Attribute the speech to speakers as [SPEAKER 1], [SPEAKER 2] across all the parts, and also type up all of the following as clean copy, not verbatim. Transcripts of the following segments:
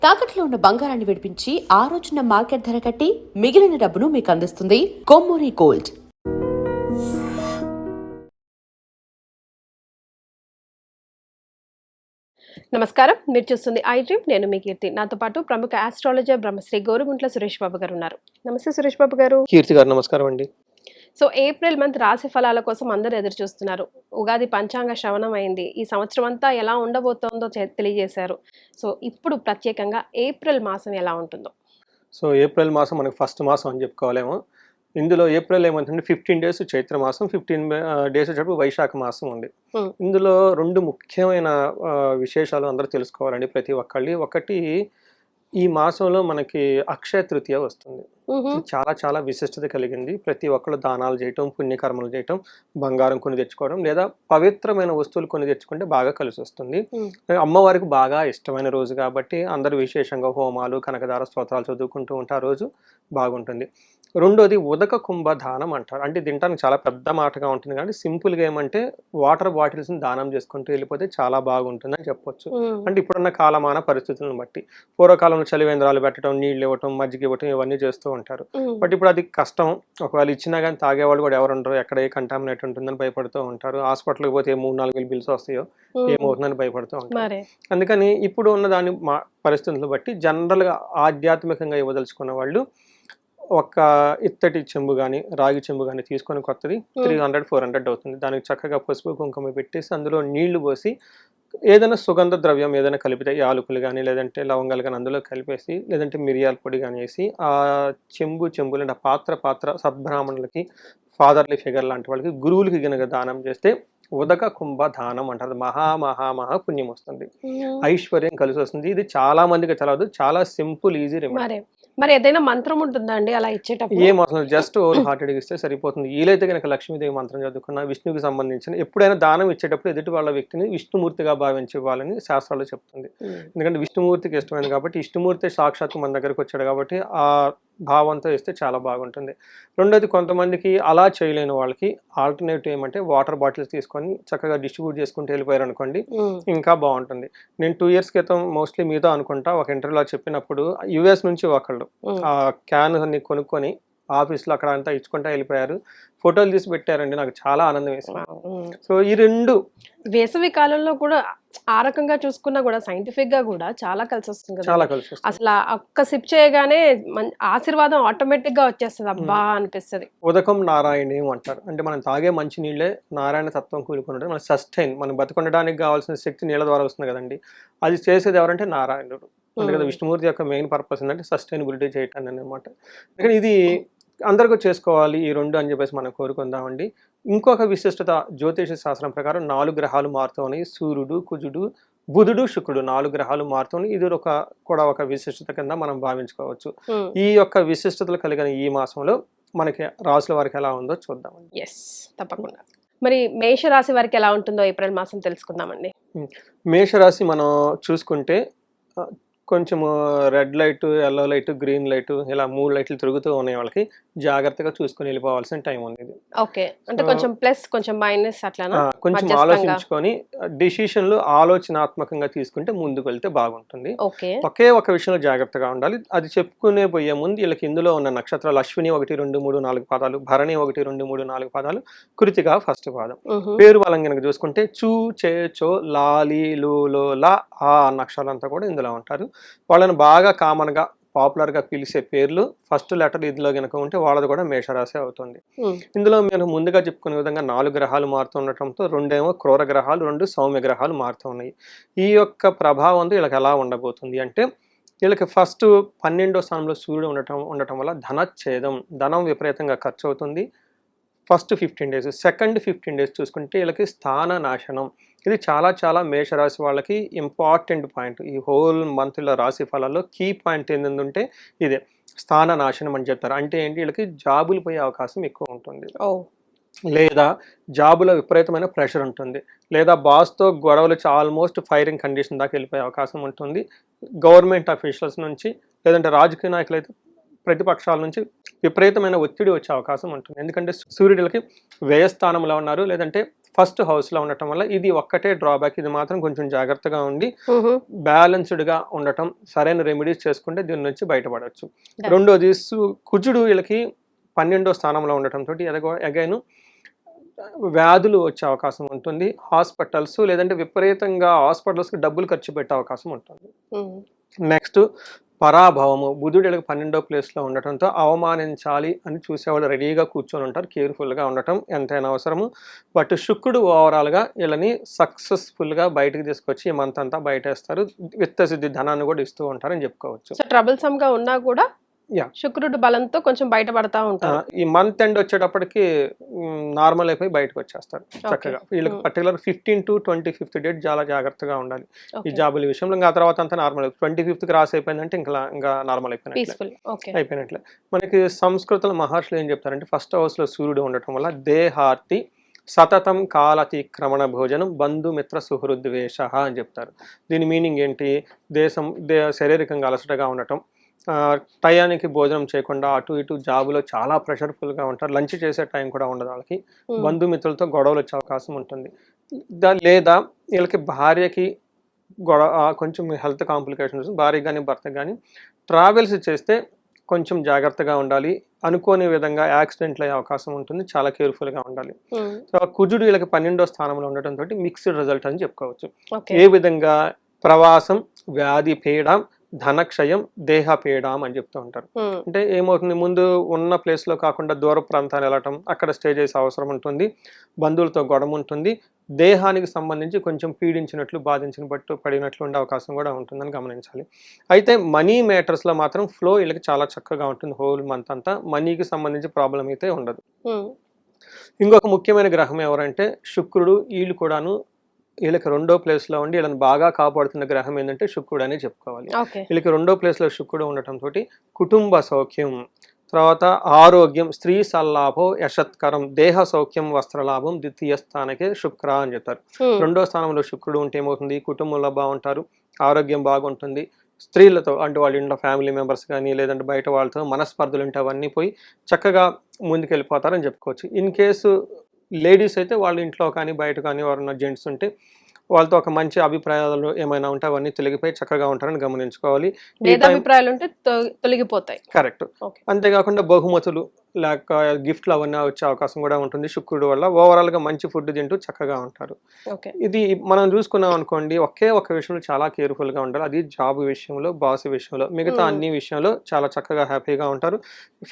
[SPEAKER 1] తాకట్లో ఉన్న బంగారాన్ని విడిపించి ఆ రోజున మార్కెట్ ధర కట్టి మిగిలిన డబ్బును మీకు అందిస్తుంది కొమ్మూరి గోల్డ్.
[SPEAKER 2] నమస్కారం, మీరు చూస్తుంది ఐ డ్రీమ్. నేను మీ కీర్తి. నాతో పాటు ప్రముఖ ఆస్ట్రాలజర్ బ్రహ్మశ్రీ గోరుగుంట్ల సురేష్ బాబు గారు ఉన్నారు. నమస్తే సురేష్ బాబు గారు.
[SPEAKER 3] కీర్తి గారు నమస్కారం అండి.
[SPEAKER 2] సో ఏప్రిల్ మంత్ రాశి ఫలాల కోసం అందరూ ఎదురు చూస్తున్నారు. ఉగాది పంచాంగ శ్రవణం అయింది. ఈ సంవత్సరం అంతా ఎలా ఉండబోతోందో తెలియజేశారు. సో ఇప్పుడు ప్రత్యేకంగా ఏప్రిల్ మాసం ఎలా ఉంటుందో.
[SPEAKER 3] సో ఏప్రిల్ మాసం మనకి ఫస్ట్ మాసం అని చెప్పుకోవాలేమో. ఇందులో ఏప్రిల్ ఏమంటే 15 డేస్ చైత్ర మాసం, 15 డేస్ వచ్చేటప్పుడు వైశాఖ మాసం ఉంది. ఇందులో రెండు ముఖ్యమైన విశేషాలు అందరూ తెలుసుకోవాలండి ప్రతి ఒక్కళ్ళి. ఒకటి, ఈ మాసంలో మనకి అక్షయ తృతీయ వస్తుంది. చాలా చాలా విశిష్టత కలిగింది. ప్రతి ఒక్కళ్ళు దానాలు చేయటం, పుణ్యకర్మలు చేయటం, బంగారం కొని తెచ్చుకోవడం లేదా పవిత్రమైన వస్తువులు కొని తెచ్చుకుంటే బాగా కలిసి వస్తుంది. అమ్మవారికి బాగా ఇష్టమైన రోజు కాబట్టి అందరూ విశేషంగా హోమాలు, కనకదార స్తోత్రాలు చదువుకుంటూ ఉంటే ఆ రోజు బాగుంటుంది. రెండోది ఉదక కుంభదానం అంటారు. అంటే తినడానికి చాలా పెద్ద మాటగా ఉంటుంది కానీ సింపుల్గా ఏమంటే వాటర్ బాటిల్స్ని దానం చేసుకుంటూ వెళ్ళిపోతే చాలా బాగుంటుంది అని చెప్పొచ్చు. అంటే ఇప్పుడున్న కాలమాన పరిస్థితులను బట్టి పూర్వకాలంలో చలివేంద్రాలు పెట్టడం, నీళ్ళు ఇవ్వటం, మజ్జిగ ఇవ్వటం ఇవన్నీ చేస్తూ ఉంటారు. బట్ ఇప్పుడు అది కష్టం. ఒకవేళ ఇచ్చినా కానీ తాగేవాళ్ళు కూడా ఎవరు ఉండరు. ఎక్కడ ఏ కంటామినేట్ ఉంటుందని భయపడుతూ ఉంటారు. హాస్పిటల్కి పోతే 3-4 వేలు బిల్స్ వస్తాయో ఏమవుతుందని భయపడుతూ ఉంటారు. అందుకని ఇప్పుడు ఉన్న దాని పరిస్థితులను బట్టి జనరల్గా ఆధ్యాత్మికంగా ఇవ్వదలుచుకున్న వాళ్ళు ఒక ఇత్తడి చెంబు కానీ రాగి చెంబు కానీ తీసుకొని కొత్తది 300-400 అవుతుంది. దానికి చక్కగా పసుపు కుంకుమ పెట్టేసి అందులో నీళ్లు పోసి ఏదైనా సుగంధ ద్రవ్యం ఏదైనా కలిపితే యాలకులు కానీ లేదంటే లవంగాలు కానీ అందులో కలిపేసి లేదంటే మిరియాల పొడి కానీ వేసి ఆ చెంబులు అంటే పాత్ర సద్బ్రాహ్మణులకి, ఫాదర్లీ ఫిగర్ లాంటి వాళ్ళకి, గురువులకి గనక దానం చేస్తే ఉదక కుంభ దానం అంటారు. మహా పుణ్యం వస్తుంది, ఐశ్వర్యం కలిసి వస్తుంది. ఇది చాలా మందికి తెలియదు. చాలా సింపుల్, ఈజీ రెమెడీ.
[SPEAKER 2] మరి ఏదైనా మంత్రం ఉంటుందా అండి అలా ఇచ్చేటప్పుడు?
[SPEAKER 3] ఏం అవసరం, జస్ట్ ఓవర్ హార్టెడ్ ఇస్తే సరిపోతుంది. వీలైతే కనుక లక్ష్మీదేవి మంత్రం చదువుకున్న, విష్ణువుకి సంబంధించిన ఎప్పుడైనా దానం ఇచ్చేటప్పుడు ఎదుటి వాళ్ళ వ్యక్తిని విష్ణుమూర్తిగా భావించి ఇవ్వాలని శాస్త్రాలు చెప్తుంది. ఎందుకంటే విష్ణుమూర్తికి ఇష్టమైంది కాబట్టి, విష్ణుమూర్తి సాక్షాత్తు మన దగ్గరకు వచ్చాడు కాబట్టి ఆ భావంతో ఇస్తే చాలా బాగుంటుంది. రెండోది, కొంతమందికి అలా చేయలేని వాళ్ళకి ఆల్టర్నేటివ్ ఏమంటే వాటర్ బాటిల్స్ తీసుకొని చక్కగా డిస్ట్రిబ్యూట్ చేసుకుంటూ వెళ్ళిపోయారు అనుకోండి, ఇంకా బాగుంటుంది. నేను 2 years క్రితం మోస్ట్లీ మీతో అనుకుంటా ఒక ఇంటర్వ్యూలో చెప్పినప్పుడు US నుంచి ఒకళ్ళు ఆ క్యాన్ అన్ని కొనుక్కొని ఆఫీస్లో అక్కడ అంతా ఇచ్చుకుంటా వెళ్ళిపోయారు. ఫోటోలు తీసి పెట్టారండి. నాకు చాలా ఆనందం వేసింది. సో ఈ రెండు
[SPEAKER 2] వేసవి కాలంలో కూడా ఆ రకంగా చూసుకున్నా కూడా సైంటిఫిక్ గా కూడా చాలా కలిసి వస్తుంది కదా.
[SPEAKER 3] చాలా కలిసి వస్తుంది.
[SPEAKER 2] అసలు ఒక్క సిప్ చేయగానే ఆశీర్వాదం ఆటోమేటిక్ గా వచ్చేస్తుంది. అబ్బా అనిపిస్తుంది.
[SPEAKER 3] ఉదకం నారాయణీయం అంటారు. అంటే మనం తాగే మంచి నీళ్ళే నారాయణ తత్వం కూలుకుని మన సస్టైన్, మనం బతకొండడానికి కావాల్సిన శక్తి నీళ్ళ ద్వారా వస్తుంది కదండి. అది చేసేది ఎవరంటే నారాయణుడు. అందుకని విష్ణుమూర్తి యొక్క మెయిన్ పర్పస్ ఏంటంటే సస్టైనబిలిటీ చేయటాన్ని అనమాట. అందుకని ఇది అందరికీ చేసుకోవాలి ఈ రెండు అని చెప్పేసి మనం కోరుకుందామండి. ఇంకొక విశిష్టత జ్యోతిష శాస్త్రం ప్రకారం 4 గ్రహాలు మారుతూ ఉన్నాయి. సూర్యుడు, కుజుడు, బుధుడు, శుక్రుడు 4 గ్రహాలు మారుతున్నాయి. ఇది కూడా ఒక విశిష్టత కింద మనం భావించుకోవచ్చు. ఈ యొక్క విశిష్టతలు కలిగిన ఈ మాసంలో మనకి రాసుల వారికి ఎలా ఉందో చూద్దామండి.
[SPEAKER 2] ఎస్, తప్పకుండా. మరి మేషరాశి వారికి ఎలా ఉంటుందో ఏప్రిల్ మాసం తెలుసుకుందామండి.
[SPEAKER 3] మేషరాశి మనం చూసుకుంటే కొంచెము red light, yellow light, green light ఇలా 3 లైట్లు తిరుగుతూ ఉన్నాయి. వాళ్ళకి జాగ్రత్తగా చూసుకొని వెళ్ళిపోవాల్సిన టైం ఉంది ఇది.
[SPEAKER 2] ఓకే, అంటే కొంచెం ప్లస్ కొంచెం మైనస్ అట్లానా?
[SPEAKER 3] కొంచెం ఆలోచించుకొని డిసిషన్లు ఆలోచనాత్మకంగా తీసుకుంటే ముందుకు వెళ్తే బాగుంటుంది. ఒకే ఒక విషయంలో జాగ్రత్తగా ఉండాలి. అది చెప్పుకునే పోయే ముందు వీళ్ళకి ఇందులో ఉన్న నక్షత్రాలు అశ్విని 1, 2, 3, 4 పాదాలు, భరణి 1, 2, 3, 4 పాదాలు, కృతిక ఫస్ట్ పాదం. పేరు బలం కనుక చూసుకుంటే చూ, చే, చో, లాలి, లు, లో, లా ఆ నక్షత్రాలంతా కూడా ఇందులో ఉంటారు. వాళ్ళని బాగా కామన్గా పాపులర్గా పిలిచే పేర్లు ఫస్ట్ లెటర్ ఇందులో కనుక ఉంటే వాళ్ళది కూడా మేషరాశి అవుతుంది. ఇందులో మేము ముందుగా చెప్పుకునే విధంగా 4 గ్రహాలు మారుతుండటంతో 2 ఏమో క్రూర గ్రహాలు, 2 సౌమ్య గ్రహాలు మారుతూ ఉన్నాయి. ఈ యొక్క ప్రభావంతో వీళ్ళకి ఎలా ఉండబోతుంది అంటే, వీళ్ళకి ఫస్ట్ 12వ స్థానంలో సూర్యుడు ఉండటం వల్ల ధనచ్ఛేదం, ధనం విపరీతంగా ఖర్చు అవుతుంది ఫస్ట్ 15 days. సెకండ్ 15 days చూసుకుంటే వీళ్ళకి స్థాన నాశనం. ఇది చాలా చాలా మేషరాశి వాళ్ళకి ఇంపార్టెంట్ పాయింట్. ఈ హోల్ మంత్లో రాశి ఫలాల్లో కీ పాయింట్ ఏంటంటే ఇదే స్థాన నాశనం అని చెప్తారు. అంటే ఏంటి, వీళ్ళకి జాబులు పోయే అవకాశం ఎక్కువ ఉంటుంది, లేదా జాబులో విపరీతమైన ప్రెషర్ ఉంటుంది, లేదా బాస్తో గొడవలు ఆల్మోస్ట్ ఫైరింగ్ కండిషన్ దాకా వెళ్ళిపోయే అవకాశం ఉంటుంది. గవర్నమెంట్ అఫీషియల్స్ నుంచి లేదంటే రాజకీయ నాయకులు అయితే ప్రతిపక్షాల నుంచి విపరీతమైన ఒత్తిడి వచ్చే అవకాశం ఉంటుంది. ఎందుకంటే సూర్యుడికి వ్యయస్థానంలో ఉన్నారు, లేదంటే ఫస్ట్ హౌస్లో ఉండటం వల్ల ఇది ఒక్కటే డ్రాబ్యాక్. ఇది మాత్రం కొంచెం జాగ్రత్తగా ఉండి బ్యాలెన్స్డ్గా ఉండటం, సరైన రెమెడీస్ చేసుకుంటే దీని నుంచి బయటపడవచ్చు. రెండోది కుజుడు వీళ్ళకి 12వ స్థానంలో ఉండటంతో అగైన్ వ్యాధులు వచ్చే అవకాశం ఉంటుంది. హాస్పిటల్స్ లేదంటే విపరీతంగా హాస్పిటల్స్కి డబ్బులు ఖర్చు పెట్టే అవకాశం ఉంటుంది. నెక్స్ట్ పరాభవము. బుధుడు వీళ్ళకి 12వ ప్లేస్లో ఉండటంతో అవమానించాలి అని చూసేవాళ్ళు రెడీగా కూర్చొని ఉంటారు. కేర్ఫుల్గా ఉండటం ఎంతైనా అవసరము. బట్ శుక్రుడు ఓవరాల్గా వీళ్ళని సక్సెస్ఫుల్గా బయటకు తీసుకొచ్చి ఈ మంత్ అంతా బయటేస్తారు. విత్తసిద్ధి ధనాన్ని కూడా ఇస్తూ ఉంటారని చెప్పుకోవచ్చు.
[SPEAKER 2] సో ట్రబుల్సమ్ గా ఉన్నా కూడా
[SPEAKER 3] యా,
[SPEAKER 2] శుక్రుడు బలంతో కొంచెం బయటపడతా ఉంటారు.
[SPEAKER 3] ఈ మంత్ ఎండ్ వచ్చేటప్పటికి నార్మల్ అయిపోయి బయటకు వచ్చేస్తారు చక్కగా. వీళ్ళకి పర్టికులర్ 15 to 25th డేట్ చాలా జాగ్రత్తగా ఉండాలి ఈ జాబుల విషయంలో. ఇంకా తర్వాత అంతా నార్మల్. 25th క్రాస్ అయిపోయిందంటే ఇంకా నార్మల్ అయిపోయినట్లే. మనకి సంస్కృతంలో మహర్షులు ఏం చెప్తారంటే ఫస్ట్ హౌస్లో సూర్యుడు ఉండటం వల్ల దేహార్తి సతతం కాలతిక్రమణ భోజనం బంధుమిత్ర సుహృద్వేష అని చెప్తారు. దీని మీనింగ్ ఏంటి? శారీరకంగా అలసటగా ఉండటం, టయానికి భోజనం చేయకుండా అటు ఇటు జాబులో చాలా ప్రెషర్ఫుల్గా ఉంటారు. లంచ్ చేసే టైం కూడా ఉండదు వాళ్ళకి. బంధుమిత్రులతో గొడవలు వచ్చే అవకాశం ఉంటుంది. లేదా వీళ్ళకి భార్యకి కొంచెం హెల్త్ కాంప్లికేషన్స్, భార్య కానీ భర్త కానీ ట్రావెల్స్ చేస్తే కొంచెం జాగ్రత్తగా ఉండాలి. అనుకోని విధంగా యాక్సిడెంట్లు అయ్యే అవకాశం ఉంటుంది. చాలా కేర్ఫుల్గా ఉండాలి. కుజుడు వీళ్ళకి 12వ స్థానంలో ఉండటంతో మిక్స్డ్ రిజల్ట్ అని చెప్పుకోవచ్చు. ఏ విధంగా? ప్రవాసం, వ్యాధి పీడ, ధనక్షయం, దేహపీడం అని చెప్తూ ఉంటారు. అంటే ఏమవుతుంది, ముందు ఉన్న ప్లేస్లో కాకుండా దూర ప్రాంతాలు వెళ్ళటం, అక్కడ స్టే చేసే అవసరం ఉంటుంది, బంధువులతో గొడవ ఉంటుంది, దేహానికి సంబంధించి కొంచెం పీడించినట్లు పడినట్లు ఉండే అవకాశం కూడా ఉంటుందని గమనించాలి. అయితే మనీ మ్యాటర్స్లో మాత్రం ఫ్లో వీళ్ళకి చాలా చక్కగా ఉంటుంది. హోల్ మంత్ అంతా మనీకి సంబంధించి ప్రాబ్లం అయితే ఉండదు. ఇంకొక ముఖ్యమైన గ్రహం ఎవరంటే శుక్రుడు. వీళ్ళు కూడాను వీళ్ళకి 2వ ప్లేస్లో ఉండి వీళ్ళని బాగా కాపాడుతున్న గ్రహం ఏంటంటే శుక్రుడు అని చెప్పుకోవాలి. వీళ్ళకి 2వ ప్లేస్లో శుక్రుడు ఉండటంతో కుటుంబ సౌఖ్యం, తర్వాత ఆరోగ్యం, స్త్రీ సల్లాభం, యశత్కరం, దేహ సౌఖ్యం, వస్త్రలాభం, ద్వితీయ స్థానకే శుక్ర అని చెప్తారు. 2వ స్థానంలో శుక్రుడు ఉంటే ఏమవుతుంది? కుటుంబంలో బాగుంటారు, ఆరోగ్యం బాగుంటుంది, స్త్రీలతో అంటే వాళ్ళ ఇంట్లో ఫ్యామిలీ మెంబర్స్ కానీ లేదంటే బయట వాళ్ళతో మనస్పర్ధలు ఉంటే అవన్నీ పోయి చక్కగా ముందుకెళ్ళిపోతారని చెప్పుకోవచ్చు. ఇన్ కేసు లేడీస్ అయితే వాళ్ళ ఇంట్లో కానీ బయట కానీ ఎవరన్నా జెంట్స్ ఉంటే వాళ్ళతో ఒక మంచి అభిప్రాయాలు ఏమైనా ఉంటే అవన్నీ తొలగిపోయి చక్కగా ఉంటారని గమనించుకోవాలి.
[SPEAKER 2] అభిప్రాయాలు ఉంటే తొలగిపోతాయి.
[SPEAKER 3] కరెక్ట్. అంతేకాకుండా బహుమతులు లేక గిఫ్ట్లు అవన్నీ వచ్చే అవకాశం కూడా ఉంటుంది శుక్రుడు వల్ల. ఓవరాల్గా మంచి ఫుడ్ తింటూ చక్కగా ఉంటారు. ఇది మనం చూసుకున్నాం అనుకోండి, ఒకే ఒక విషయంలో చాలా కేర్ఫుల్గా ఉండాలి. అది జాబ్ విషయంలో, బాస్ విషయంలో. మిగతా అన్ని విషయంలో చాలా చక్కగా హ్యాపీగా ఉంటారు.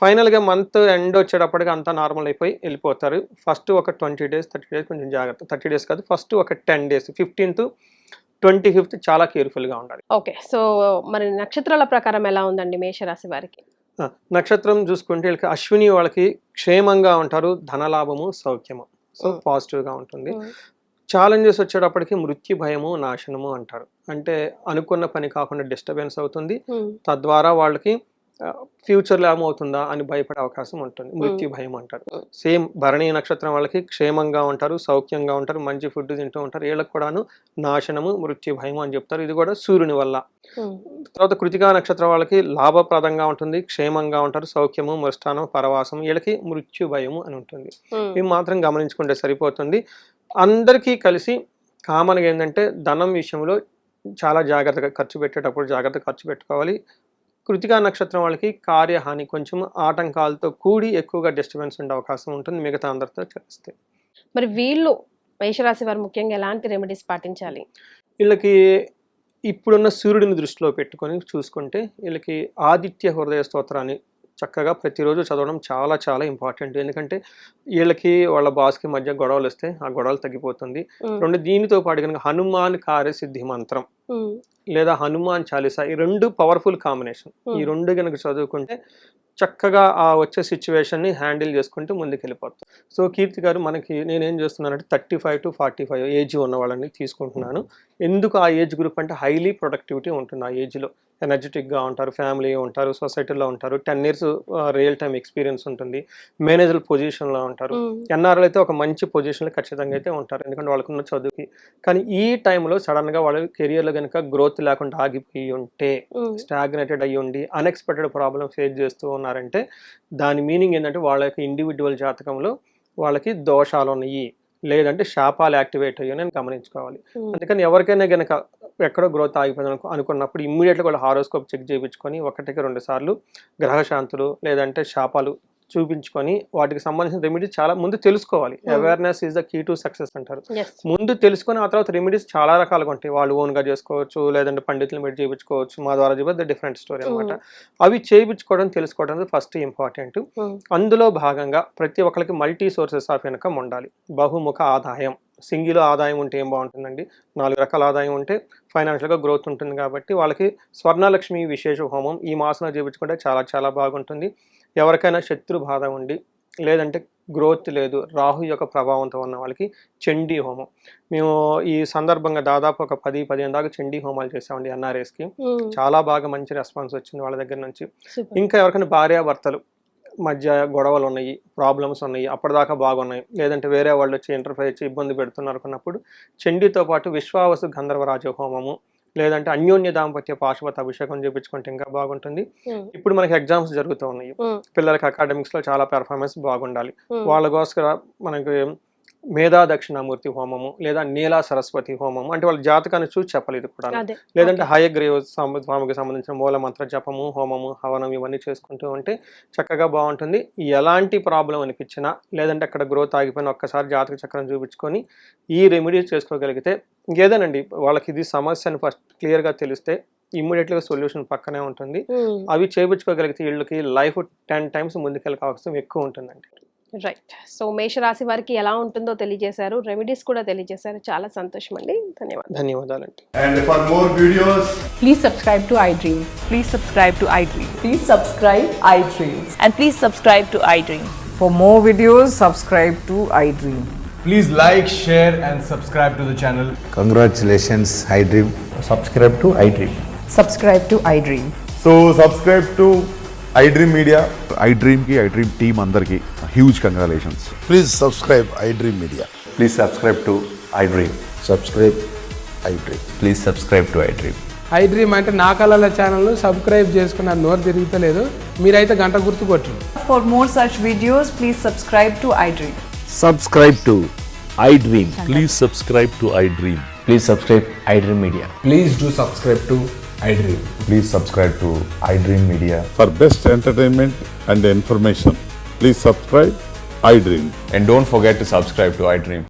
[SPEAKER 3] ఫైనల్గా మంత్ ఎండ్ వచ్చేటప్పటికి అంతా నార్మల్ అయిపోయి వెళ్ళిపోతారు. ఫస్ట్ ఒక 20 days 30 days కొంచెం జాగ్రత్త. 30 days కాదు, ఫస్ట్ ఒక 10 days 15th 25th చాలా కేర్ఫుల్గా ఉండాలి.
[SPEAKER 2] ఓకే. సో మరి నక్షత్రాల ప్రకారం ఎలా ఉందండి మేషరాశి వారికి?
[SPEAKER 3] నక్షత్రం చూసుకుంటే వీళ్ళకి అశ్విని వాళ్ళకి క్షేమంగా ఉంటారు, ధనలాభము, సౌఖ్యము. సో పాజిటివ్గా ఉంటుంది. ఛాలెంజెస్ వచ్చేటప్పటికి మృత్యు భయము, నాశనము అంటారు. అంటే అనుకున్న పని కాకుండా డిస్టర్బెన్స్ అవుతుంది, తద్వారా వాళ్ళకి ఫ్యూచర్లో ఏమవుతుందా అని భయపడే అవకాశం ఉంటుంది. మృత్యు భయం అంటారు. సేమ్ భరణి నక్షత్రం వాళ్ళకి క్షేమంగా ఉంటారు, సౌఖ్యంగా ఉంటారు, మంచి ఫుడ్ తింటూ ఉంటారు. వీళ్ళకి కూడాను నాశనము, మృత్యు భయం అని చెప్తారు. ఇది కూడా సూర్యుని వల్ల. తర్వాత కృతికా నక్షత్రం వాళ్ళకి లాభప్రదంగా ఉంటుంది, క్షేమంగా ఉంటారు, సౌఖ్యము, మృష్టానం, పరవాసం. వీళ్ళకి మృత్యు భయము అని ఉంటుంది. ఇవి మాత్రం గమనించుకుంటే సరిపోతుంది. అందరికీ కలిసి కామన్గా ఏంటంటే ధనం విషయంలో చాలా జాగ్రత్తగా ఖర్చు పెట్టేటప్పుడు జాగ్రత్తగా ఖర్చు పెట్టుకోవాలి. కృతికా నక్షత్రం వాళ్ళకి కార్యహాని, కొంచెం ఆటంకాలతో కూడి ఎక్కువగా డిస్టర్బెన్స్ ఉండే అవకాశం ఉంటుంది మిగతా అందరితో కలిస్తే.
[SPEAKER 2] మరి వీళ్ళు మేషరాశి వారు ముఖ్యంగా ఎలాంటి రెమెడీస్ పాటించాలి?
[SPEAKER 3] వీళ్ళకి ఇప్పుడున్న సూర్యుడిని దృష్టిలో పెట్టుకొని చూసుకుంటే వీళ్ళకి ఆదిత్య హృదయ స్తోత్రాన్ని చక్కగా ప్రతిరోజు చదవడం చాలా చాలా ఇంపార్టెంట్. ఎందుకంటే వీళ్ళకి వాళ్ళ బాస్కి మధ్య గొడవలు వస్తే ఆ గొడవలు తగ్గిపోతుంది. రెండు, దీనితో పాటు కనుక హనుమాన్ కార్యసిద్ధి మంత్రం లేదా హనుమాన్ చాలీసా, ఈ 2 పవర్ఫుల్ కాంబినేషన్. ఈ 2 కనుక చదువుకుంటే చక్కగా ఆ వచ్చే సిచ్యువేషన్ని హ్యాండిల్ చేసుకుంటూ ముందుకు వెళ్ళిపోతాం. సో కీర్తి గారు, మనకి నేనేం చేస్తున్నానంటే 35 to 45 ఏజ్ ఉన్న వాళ్ళని తీసుకుంటున్నాను. ఎందుకు ఆ ఏజ్ గ్రూప్ అంటే హైలీ ప్రొడక్టివిటీ ఉంటుంది. ఆ ఏజ్లో ఎనర్జెటిక్గా ఉంటారు, ఫ్యామిలీ ఉంటారు, సొసైటీలో ఉంటారు, 10 years రియల్ టైమ్ ఎక్స్పీరియన్స్ ఉంటుంది, మేనేజర్ పొజిషన్లో ఉంటారు. ఎన్ఆర్ఎల్ అయితే ఒక మంచి పొజిషన్లో ఖచ్చితంగా అయితే ఉంటారు, ఎందుకంటే వాళ్ళకున్న చదువుకి. కానీ ఈ టైంలో సడన్గా వాళ్ళ కెరియర్లో కనుక గ్రోత్ లేకుండా ఆగిపోయి ఉంటే, స్టాగ్నేటెడ్ అయ్యి ఉండి అన్ఎక్స్పెక్టెడ్ ప్రాబ్లమ్ ఫేస్ చేస్తూ ఉన్నారంటే దాని మీనింగ్ ఏంటంటే వాళ్ళ యొక్క ఇండివిజువల్ జాతకంలో వాళ్ళకి దోషాలు ఉన్నాయి, లేదంటే శాపాలు యాక్టివేట్ అయ్యో నేను గమనించుకోవాలి.
[SPEAKER 2] Hmm.
[SPEAKER 3] అందుకని ఎవరికైనా గనక ఎక్కడో గ్రోత్ ఆగిపోయింది అనుకున్నప్పుడు ఇమ్మీడియట్గా కూడా హారోస్కోప్ చెక్ చేయించుకొని 1-2 సార్లు గ్రహశాంతులు లేదంటే శాపాలు చూపించుకొని వాటికి సంబంధించిన రెమెడీస్ చాలా ముందు తెలుసుకోవాలి. Awareness is the key to success అంటారు.
[SPEAKER 2] Yes.
[SPEAKER 3] ముందు తెలుసుకొని ఆ తర్వాత రెమెడీస్ చాలా రకాలుగా ఉంటాయి. వాళ్ళు ఓన్గా చేసుకోవచ్చు, లేదంటే పండితులు పెట్టి చేయించుకోవచ్చు. మా ద్వారా చెప్పేది డిఫరెంట్ స్టోరీ అనమాట. అవి చేయించుకోవడం తెలుసుకోవడం ఫస్ట్ ఇంపార్టెంట్.
[SPEAKER 2] Hmm.
[SPEAKER 3] అందులో భాగంగా ప్రతి ఒక్కరికి మల్టీ సోర్సెస్ ఆఫ్ ఇన్కమ్ ఉండాలి. బహుముఖ ఆదాయం, సింగిల్ ఆదాయం ఉంటే ఏం బాగుంటుందండి, 4 రకాల ఆదాయం ఉంటే ఫైనాన్షియల్గా గ్రోత్ ఉంటుంది. కాబట్టి వాళ్ళకి స్వర్ణలక్ష్మి విశేష హోమం ఈ మాసంలో చేయించుకుంటే చాలా చాలా బాగుంటుంది. ఎవరికైనా శత్రు బాధ ఉండి లేదంటే గ్రోత్ లేదు, రాహు యొక్క ప్రభావంతో ఉన్న వాళ్ళకి చండీ హోమం, మేము ఈ సందర్భంగా దాదాపు ఒక 10-15 దాకా చండీ హోమాలు చేసామండి ఎన్ఆర్ఎస్కి.
[SPEAKER 2] Hmm.
[SPEAKER 3] చాలా బాగా మంచి రెస్పాన్స్ వచ్చింది వాళ్ళ దగ్గర నుంచి.
[SPEAKER 2] Super.
[SPEAKER 3] ఇంకా ఎవరికైనా భార్యాభర్తలు మధ్య గొడవలు ఉన్నాయి, ప్రాబ్లమ్స్ ఉన్నాయి, అప్పటిదాకా బాగున్నాయి, లేదంటే వేరే వాళ్ళు వచ్చి ఇంటర్ఫేర్ చేసి ఇబ్బంది పెడుతున్నారు అనుకున్నప్పుడు చండీతో పాటు విశ్వావసు గంధర్వరాజ హోమము లేదంటే అన్యోన్య దాంపత్య పాశుపత అభిషేకం చేయించుకుంటే ఇంకా బాగుంటుంది.
[SPEAKER 2] Hmm.
[SPEAKER 3] ఇప్పుడు మనకి ఎగ్జామ్స్ జరుగుతూ ఉన్నాయి.
[SPEAKER 2] Hmm.
[SPEAKER 3] పిల్లలకి అకాడమిక్స్ లో చాలా పెర్ఫార్మెన్స్ బాగుండాలి.
[SPEAKER 2] Hmm.
[SPEAKER 3] వాళ్ళ కోసం మనకి మేధా దక్షిణామూర్తి హోమము లేదా నీలా సరస్వతి హోమము, అంటే వాళ్ళ జాతకాన్ని చూసి చెప్పాలి ఇది కూడా.
[SPEAKER 2] అదే.
[SPEAKER 3] లేదంటే హయగ్రీవ స్వామికి సంబంధించిన మూల మంత్ర జపము, హోమము, హవనం ఇవన్నీ చేసుకుంటూ ఉంటే చక్కగా బాగుంటుంది. ఎలాంటి ప్రాబ్లం అనిపించినా లేదంటే అక్కడ గ్రోత్ ఆగిపోయినా ఒక్కసారి జాతక చక్రం చూపించుకొని ఈ రెమెడీస్ చేసుకోగలిగితే ఇంకేదేనండి వాళ్ళకి ఇది సమస్య అని ఫస్ట్ క్లియర్గా తెలిస్తే ఇమ్మీడియట్గా సొల్యూషన్ పక్కనే ఉంటుంది.
[SPEAKER 2] Hmm.
[SPEAKER 3] అవి చేయించుకోగలిగితే వీళ్ళకి లైఫ్ 10 టైమ్స్ ముందుకెళ్ళే అవకాశం ఎక్కువ ఉంటుందండి.
[SPEAKER 2] రైట్. సో మేషరాశి వారికి ఎలా ఉంటుందో తెలియజేశారు, రెమెడీస్ కూడా తెలియజేశారు. చాలా సంతోషం అండి, ధన్యవాదాలు.
[SPEAKER 3] ధన్యవాదాలండి.
[SPEAKER 4] And for more videos,
[SPEAKER 5] Please subscribe to iDream.
[SPEAKER 6] Please subscribe to iDream.
[SPEAKER 5] Please subscribe iDream.
[SPEAKER 6] And please subscribe to iDream.
[SPEAKER 5] For more videos, subscribe to iDream.
[SPEAKER 4] please like, share and subscribe to the channel.
[SPEAKER 7] Congratulations, iDream.
[SPEAKER 8] subscribe to iDream.
[SPEAKER 5] Subscribe to iDream.
[SPEAKER 4] So subscribe to iDream Media.
[SPEAKER 9] iDream की iDream team अंदर की huge congratulations.
[SPEAKER 7] Please subscribe iDream Media.
[SPEAKER 8] Please subscribe to iDream.
[SPEAKER 7] Subscribe iDream.
[SPEAKER 8] Please subscribe to iDream.
[SPEAKER 10] iDream అంటే నా కళల ఛానల్ను subscribe చేసుకున్న నోరు తిరుగుతలేదు, మీరైతే గంట గుర్తు కొట్టండి.
[SPEAKER 5] For more such videos, please subscribe to iDream.
[SPEAKER 8] Subscribe to iDream.
[SPEAKER 9] Please subscribe to iDream.
[SPEAKER 8] Please subscribe iDream Media.
[SPEAKER 4] Please do subscribe to iDream.
[SPEAKER 8] Please subscribe to iDream Media.
[SPEAKER 9] For best entertainment and information, please subscribe iDream.
[SPEAKER 8] And don't forget to subscribe to iDream.